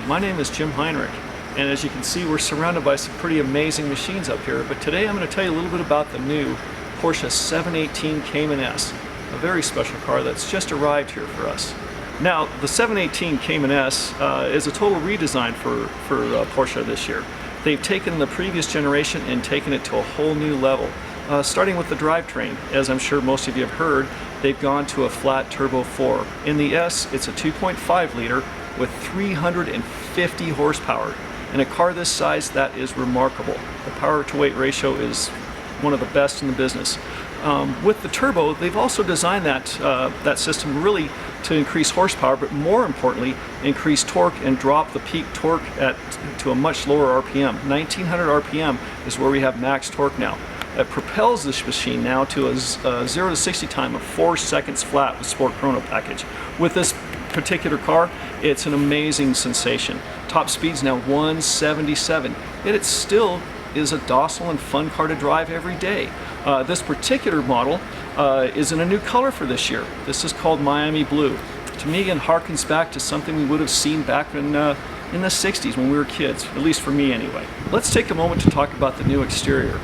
My name is Jim Heinrich, and as you can see, we're surrounded by some pretty amazing machines up here. But today I'm going to tell you a little bit about the new Porsche 718 Cayman S, a very special car that's just arrived here for us. Now, the 718 Cayman S is a total redesign for Porsche this year. They've taken the previous generation and taken it to a whole new level. Starting with the drivetrain, as I'm sure most of you have heard, they've gone to a flat turbo 4. In the S, it's a 2.5 liter with 350 horsepower. In a car this size, that is remarkable. The power to weight ratio is one of the best in the business. With the turbo, they've also designed that system really to increase horsepower, but more importantly, increase torque and drop the peak torque to a much lower RPM. 1900 RPM is where we have max torque now. It propels this machine now to a 0 to 60 time of 4 seconds flat with Sport Chrono package. With this particular car, it's an amazing sensation. Top speed's now 177, yet it still is a docile and fun car to drive every day. This particular model is in a new color for this year. This is called Miami Blue. To me, again, harkens back to something we would have seen back in the 60s when we were kids, at least for me anyway. Let's take a moment to talk about the new exterior.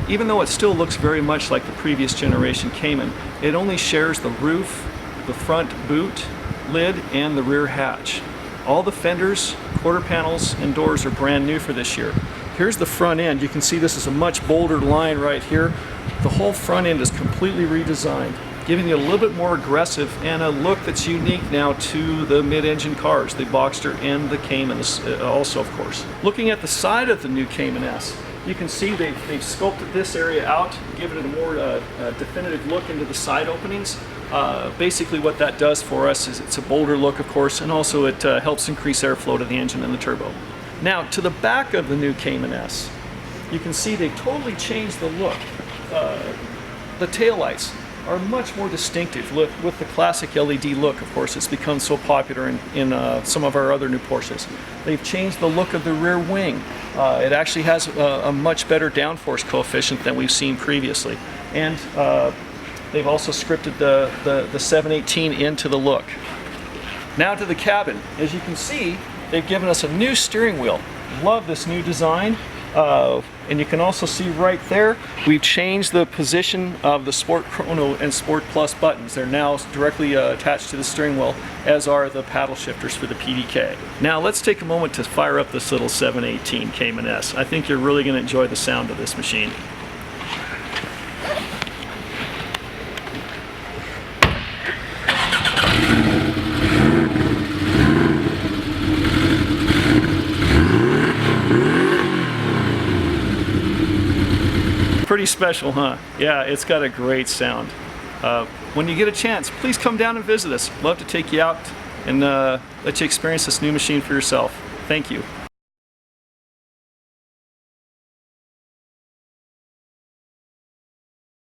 Even though it still looks very much like the previous generation Cayman, it only shares the roof, the front boot, lid, and the rear hatch. All the fenders, quarter panels, and doors are brand new for this year. Here's the front end. You can see this is a much bolder line right here. The whole front end is completely redesigned, giving you a little bit more aggressive and a look that's unique now to the mid-engine cars, the Boxster and the Cayman also, of course. Looking at the side of the new Cayman S, you can see they've sculpted this area out, given it a more definitive look into the side openings. Basically what that does for us is it's a bolder look, of course, and also it helps increase airflow to the engine and the turbo. Now, to the back of the new Cayman S, you can see they've totally changed the look. The taillights are much more distinctive with the classic LED look. Of course, it's become so popular in some of our other new Porsches. They've changed the look of the rear wing. It actually has a much better downforce coefficient than we've seen previously. And they've also scripted the 718 into the look. Now to the cabin. As you can see, they've given us a new steering wheel. Love this new design. And you can also see right there, we've changed the position of the Sport Chrono and Sport Plus buttons. They're now directly attached to the steering wheel, as are the paddle shifters for the PDK. Now let's take a moment to fire up this little 718 Cayman S. I think you're really going to enjoy the sound of this machine. Pretty special, huh? Yeah, it's got a great sound. When you get a chance, please come down and visit us. Love to take you out and let you experience this new machine for yourself. Thank you.